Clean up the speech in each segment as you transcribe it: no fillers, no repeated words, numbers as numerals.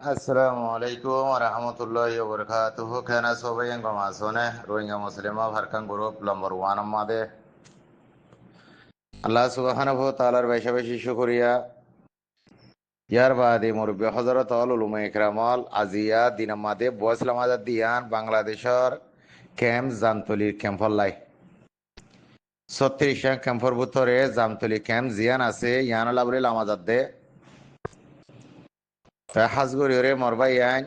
আসসালামু আলাইকুম রহমতুল্লাহি ওবরকাতুহু কেনা সবাই গমাসনে রোহিঙ্গা মুসলিমা ভারকান গ্রুপ নম্বর ওয়ান আমাদে আল্লাহ সুবহানাহু ওয়া তাআলার বেশি বেশি শুকরিয়া ইয়ার বাদে মুরব্বী হযরত উলামা ইকরামল আজিয়া দিন আমাদে বয়সলাম আজাদ দিয়ান বাংলাদেশর ক্যাম্প জামতলির ক্যাম্পলাই 36 ক্যাম্পর ভিতরে জামতলি ক্যাম্প জিয়ান আছে ইয়ান লাবরিল আমাজাদ দে হাজগরিয়রে মরবাই আইন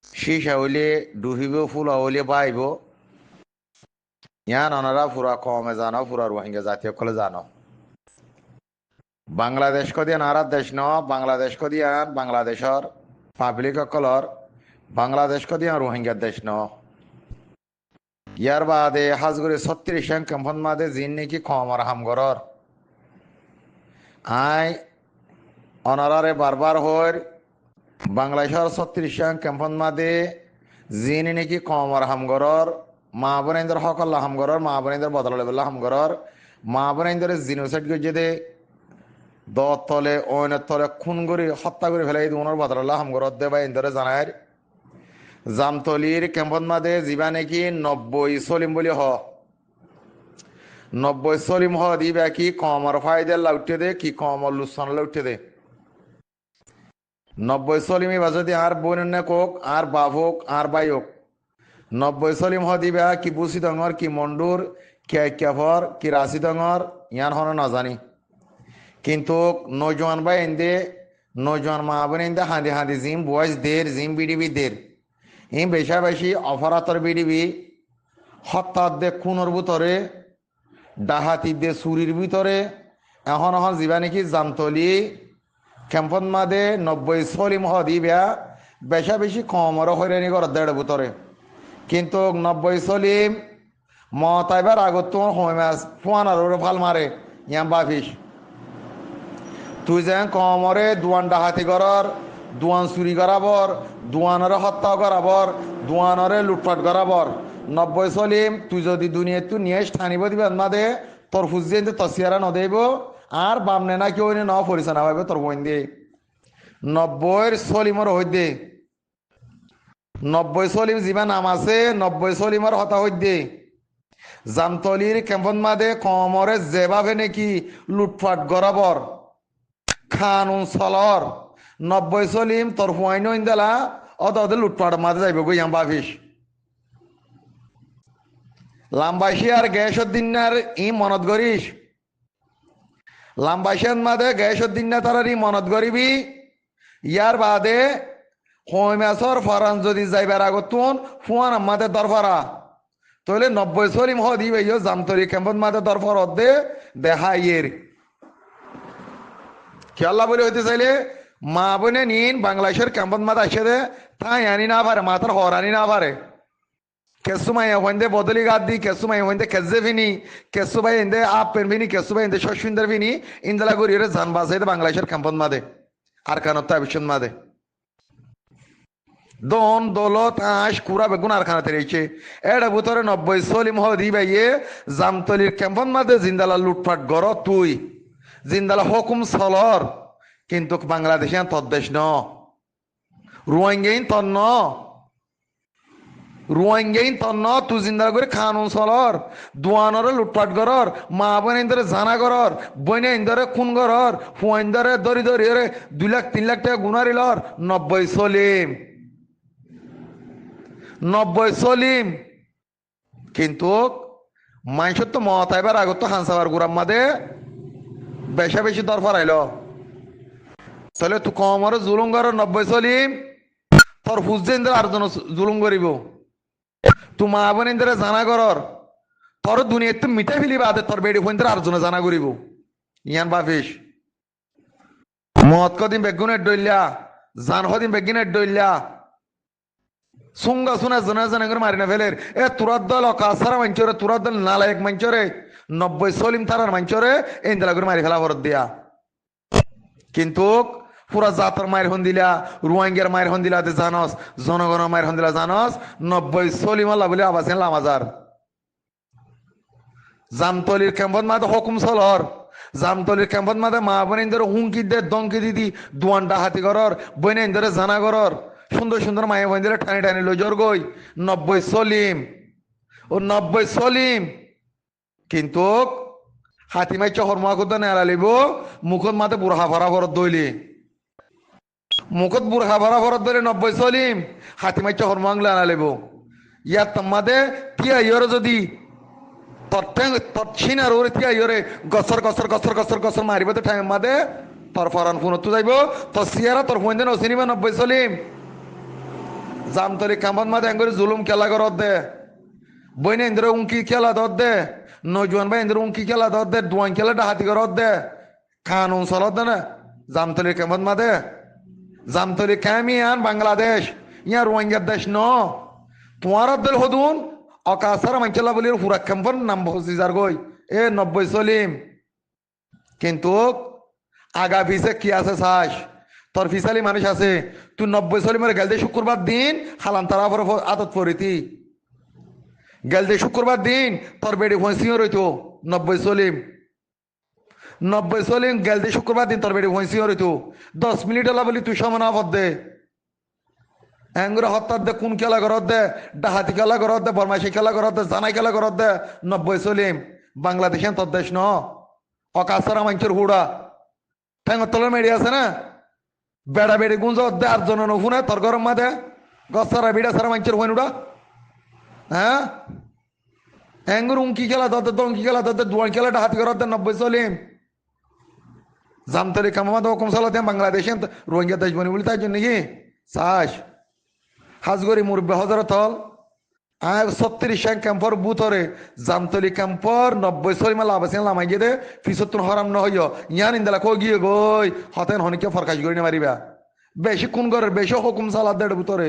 সীসা হইলে ডুহিব ফুলা হইলে বাইব ইয়ান অনারা পুরা কমে জানো পুরা রোহিঙ্গা জাতীয় কলে জানো বাংলাদেশ কদিয়ান আর দেশ ন বাংলাদেশ কদিয়ান বাংলাদেশর পাবলিক কলর বাংলাদেশ কদিয়ান রোহিঙ্গার দেশ ন ইয়ার বাদে হাজগুড়ি 36 ক্যাম্পন মাদে জিন নাকি কমর হামগরর আই অনারারে বারবার হর বাংলাদেশের 36 ক্যাম্পন মাদে জিন নাকি কমর হামগরর মা বোনেন্দ্র হকল্লা হামগরর মা বোনেন্দ্র বদলালে হামগরর মা বোনেন্দ্র জিনোসাইড গজে দে দলে অনের তলে খুন করে হত্যা করে ফেলাই ওনার বদলাল্লাহ হামগরত দে বা ইন্দরে জানায় জামতলির ক্যাম্পন মাদে যিবা নাকি 90 সলিম বলি 90 সলিম দিবা কি কমর ফায়দে লাউটে দে কি কমর লুসান লাউটে দে 90 সলিমি বাজদি আর বোন কোক আর বাপ হোক আর ভাই হোক 90 সলিম দিবা কি বুসি ডঙর কি মন্ডুর কে কেফর কি রাশি ডঙর ইয়ান হন না জানি কিন্তু নৌজওয়ান ভাই এন্দে নৌজওয়ান মা বোন এন্দে হাঁদি হাঁদি জিম বয়স দের জিম বিডিবি দের ইম বেশা বেশি অপরাধর বিডিবি হত্যার দে খুনের ভিতরে ডাহাতি দে চুরির ভিতরে এখন যিবা নাকি জামতলি ক্যাম্পন মাদে 90 সলিম দিবা বেশা বেশি কমর হয়রানি করার দেড় ভিতরে কিন্তু 90 সলিম মতাইবার আগত তোমার সময় মাছ ফুয়ান আর ফাল মারে ইয়াম বাফিস তুই যেন কমরে দুয়ান ডাহাতি করার দুয়ান চুরি করাবর দুয়ানরে হত্যা করাবর দুয়ানরে লুটপাট করাবর 90 সলিম তুই যদি দুনিয়া তুই নিয়ে ঠানিব দিবে না দে তোর ফুজিয়ে তসিয়ারা নদেব আর বামনে না কেউ ন পরিচালনা পাবে তোর বইন দিয়ে 90 সলিমর হই দে 90 সলিম যিবা নাম আছে 90 সলিমর হতা হই দে জামতলির ক্যাম্পন মাদে কমরে যেভাবে নাকি লুটপাট করাবর খানুন চলর 90 সলিম তোর ফুয়াইন ইন্দালা অত লুটপাট মাঝে যাইব গই আম বাফিস লাম্বাসি আর গ্যাসর দিনার ই মনত করিস লাম্বাসিয়ান মাদে গ্যাসর দিনা তার ই মনত করিবি ইয়ার বাদে হই মাছর ফরান যদি যাইবার আগত তুন ফুয়ান আমাদের দরফারা তাহলে 90 সলিম দিবে জামতলি ক্যাম্পন মাদে দরফর দে দেখা ইয়ের খেয়াল্লা বলে হইতে চাইলে মা বোনে নিন বাংলাদেশের ক্যাম্পন মাথা আসে দে তাই আনি না পারে মাথার হরানি না পারে কেসুমাই হইন্দে বদলি গাদ দি কেসুমাই হইন্দে কেজে ফিনি কেসুবাই ইন্দে আপ পেন ফিনি কেসুবাই ইন্দে শশুন্দর ফিনি ইন্দলা গরিয়রে জান বাসাইতে বাংলাদেশের ক্যাম্পন মাদে আর কানত আবিষ্ণ মাদে দন দৌলত আশ কুড়া বেগুন আর খানাতে রয়েছে এটা ভিতরে 90 সলিম দিবাইয়ে জামতলির ক্যাম্পন মাদে জিন্দালা লুটপাট গর তুই জিন্দালা হুকুম চলর কিন্তু বাংলাদেশে তদ্দেশ ন রোহিঙ্গাইন তন্ন রোহিঙ্গাইন তন্ন তুই জিন্দা করে খানুন চলর দুয়ানরে লুটপাট করর মা বোন ইন্দরে জানা করর বইনে ইন্দরে খুন করর ফুয়াইন্দরে দরি দরি 2 লাখ 3 লাখ টাকা গুনারিলর 90 সলিম 90 সলিম কিন্তু মানুষের তো মত আইবার আগত তো হানসাবার গুরাম মাদে বেশা বেশি দরফার আইল তাহলে তুই কমরে জুলুম কর 90 সলিম তোর ফুজেন্দ্র আর জন জুলুম করিব তুই মা বোন ইন্দ্রে জানা করর তোর দুনিয়া তুই মিটাই ফেলিব আদে তোর বেড়ি ফোন আর জনে জানা করিব ইয়ান বাফিস মত কদিন বেগুনের ডইল্লা জান কদিন বেগুনের ডইল্লা সুঙ্গা শুনে জনে জনে করে মারি না ফেলের এ তুরার দল কাসারা মাঞ্চরে তুরার দল নালায়ক মাঞ্চরে 90 সলিম তারার মাঞ্চরে ইন্দলা করে মারি ফেলা ভরত দিয়া কিন্তু পুরা জাতর মায়ের হন দিলা রোহিঙ্গার মায়ের হন দিলা জানস জনগণের মায়ের হন দিলা জানস 90 সলিম আল্লাহ বলে আবাসেন লামাজার জামতলির ক্যাম্পন মাদে হুকুম চলর জামতলির ক্যাম্পত মাঝে মা বোন ধরে হুমকি দে দমকি দিদি দুয়ানটা হাতি ঘরর বইন ধরে জানা ঘরর সুন্দর সুন্দর মায়ে বোন ধরে টানি টানি লই জোর গই 90 সলিম ও 90 সলিম কিন্তু হাতিমাই চহর মাকুদ নেড়ালিব মুখত মাতে বুড়হা ভরা ভরত দইলি মুখত বুড়হা ভরা ভরত দইলে 90 সলিম হাতিমাই চহর মাংলে আনালিব ইয়ার তোমাদে তিয়া ইয়র যদি তৎসিনার ওরে তিয়া ইয়রে গছর গছর গছর গছর গছর মারিব তো টাইম মাদে তোর ফরান ফোনত যাইব তোর সিয়ারা তোর ফোন দেন অচিনিব 90 সলিম জামতলি কামত মাদে এঙ্গরে জুলুম খেলা করত দে বইনে ইন্দ্র উঙ্কি খেলা দত দে নজওয়ান ভাই ইন্দ্র উঙ্কি খেলা দত দে দুয়ান খেলা ডাহাতি করত দে কানুন চলত দে না জামতলির কেমত মাদে জামতলি ক্যামিয়ান বাংলাদেশ ইয়া রোহিঙ্গার দেশ ন তোমার দিল হদুন অকাসার মাইকেলা বলি হুরা কেম্পন নাম বসিজার গই 90 সলিম কিন্তু আগা ফিসে কি আছে চাস তোর ফিসালি মানুষ আছে তুই 90 সলিমের গেলদে শুক্রবার দিন হালান তারা আদত পরিতি গেলদে শুক্রবার দিন তোর বেড়ি ভৈঁসিও রইতো 90 সলিম 90 সলিম গেলদে শুক্রবার দিন তোর বেড়ি ভৈঁসিও রইতো 10 মিনিট এলা বলি তুই সমান আপদ দে এঙ্গুরে হত্যার দে কোন খেলা করত দে ডাহাতি খেলা করত দে বরমাইশি খেলা করত দে জানাই খেলা করত দে 90 সলিম বাংলাদেশে তোর দেশ ন অকাসারা মাঞ্চের হুড়া ঠেঙর তলের মেড়ি আছে না বেড়া বেড়ি গুঞ্জ দে আর জন নফুনে তোর গরম মাদে গছারা বিড়া সারা মাঞ্চের হইন উড়া হ্যাঁ এঙ্গুর উঙ্কি খেলা দতে দঙ্কি খেলা দতে দুয়ান খেলা ডাহাতি করত দে 90 সলিম জামতলি কামামাদ হুকুম সালাতে বাংলাদেশে রোহিঙ্গা দেশ বনি বলি তাই জন্য কি চাষ হাজগরি মুরব্বী হজরত হল 36 ক্যাম্পর বুথরে জামতলি ক্যাম্পর 90 সলিম লাভাসিন লামাই গিয়ে দে ফিসত্তর হরাম ন হইয় ইয়ান ইন্দালা কো গিয়ে গই হতেন হনিকে ফরকাশ করি না মারিবা বেশি কোন ঘরের বেশি হুকুম সালাদ দেড় বুতরে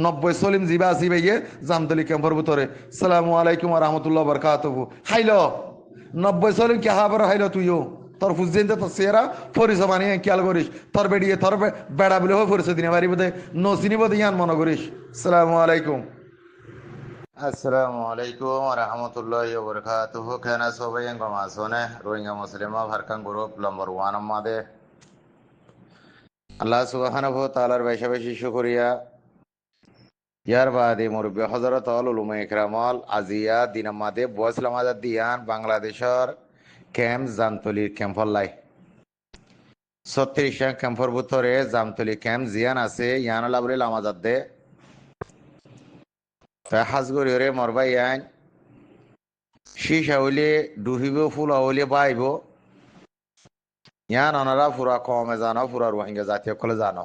90 সলিম জিবা আসিবে গিয়ে জামতলি ক্যাম্পর বুতরে সালামু আলাইকুম রহমতুল্লাহ বরকাতুহু হাইল 90 সলিম কে হাবার হাইল তুইও তোর ফুজিন তোর চেহারা ফরিস বানিয়ে খেয়াল করিস তোর বেড়িয়ে তোর বেড়া বলে হয়ে ফরিস দিনে বাড়ি বোধে নসিনি বোধে ইয়ান মনে করিস সালামু আলাইকুম আসসালামু আলাইকুম রহমতুল্লাহ বরকাতুহু কেনা সবাই গমাসনে রোহিঙ্গা মুসলিমা ভারকান গ্রুপ নম্বর 1 আমাদের আল্লাহ সুবহানাহু ওয়া তাআলার বেশি বেশি শুকরিয়া ইয়ার বাদে মুরব্বী হযরত উলামা ইকরামল আজিয়া দিনামাদে বয়সলাম আজাদ দিয়ান বাংলাদেশের ক্যাম্প জামতলির ক্যাম্পর লাই 36 ক্যাম্পর ভিতরে জামতলি ক্যাম্প জিয়ান আছে ইয়ান লাবরে লামাজাদ দে তা হাজগরি রে মরবা ইয়ান শীষ আউলে ডুহিব ফুল আউলে বাইব ইয়ান অনারা পুরা কমে জানো পুরা রোহিঙ্গা জাতীয় কলে জানো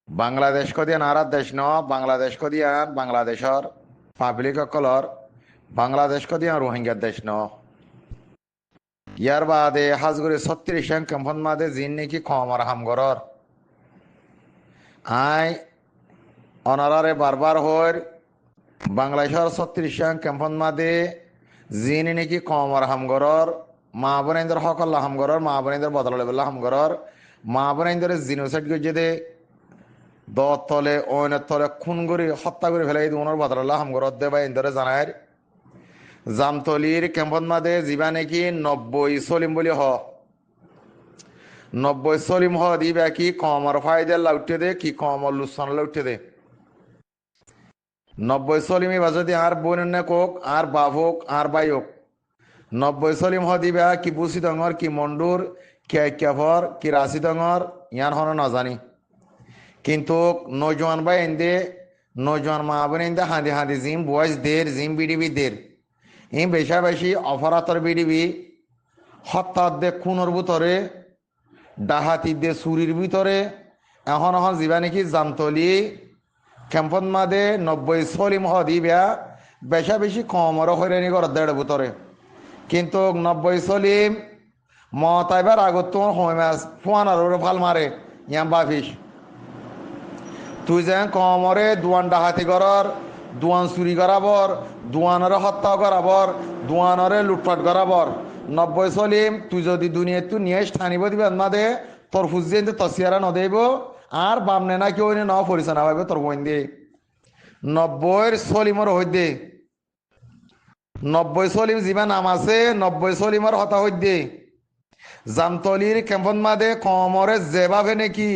বাংলাদেশ কদিয়ান আর দেশ ন বাংলাদেশ কদিয়ান বাংলাদেশের পাবলিক কলর বাংলাদেশ কদিয়ান রোহিঙ্গার দেশ ন ইয়ার বাদে হাজগরি 36 ক্যাম্পন মাদে জিন নাকি কমর হামগরর আই অনারারে বারবার হর বাংলাদেশের 36 ক্যাম্পন মাদে জিন নাকি কমর হামগরর মা বোনেন্দ্র হকল্লা হামগরর মা বোনেন্দ্র বদলালেবল্লা হামগরর মা বোনেন্দ্র জিনোসাইড গজে দে দলে অনের তলে খুন করে হত্যা করে ফেলাই ওনার বদলাল্লা হামগরর দে বা ইন্দরে জানায় জামতলির ক্যাম্পন মাদে যিবা নাকি 90 সলিম বলি 90 সলিম দিবা কি কমর ফায়দা লাউটে দে কি কমর লুসান লাউটে দে 90 সলিম এবার যদি আর বোন কোক আর বাপ হোক আর ভাই হোক 90 সলিম দিবা কি বুসি ডঙর কি মন্ডুর কে কেফর কি রাশি ডঙর ইয়ান হন নাজানি কিন্তু নজওয়ান ভাই এন্দে নজওয়ান মা বোন এন্দে হাঁদি হাঁদি জিম বয়স দের জিম বিডিবি দের এই বেশা বেশি অপরাধর বিডিবি হত্যার দে খুনের ভিতরে ডাহাতি দে চুরির ভিতরে এখন যা নাকি জামতলি ক্যাম্পন মাদে 90 সলিম দিবা বেশা বেশি কমর হয়রানি করার দেড় ভিতরে কিন্তু 90 সলিম মতাইবার আগত তোমার হয় মাছ ফুয়ানার ফাল মারে ইয়াম বাফিস তুই যে কমরে দুয়ান ডাহাতি করার দুয়ান চুরি করাবর দুয়ানরে হত্যা করাবর দুয়ানরে লুটপাট করাবর 90 সলিম তুই যদি দুনিয়া তুই নিয়ে ঠানিব দিবে মাদে তোর ফুজিয়ে তসিয়ারা নদেব আর বামনে না কেউ ন পরিচয় না পাইবে তোর বইন দিয়ে 90 সলিমর হই দে 90 চলিম যিবা নাম আছে 90 চলিমৰ হতা হৈ দে জামতলিৰ কেম্পন মাদে কমৰে জেবা ফেনে কি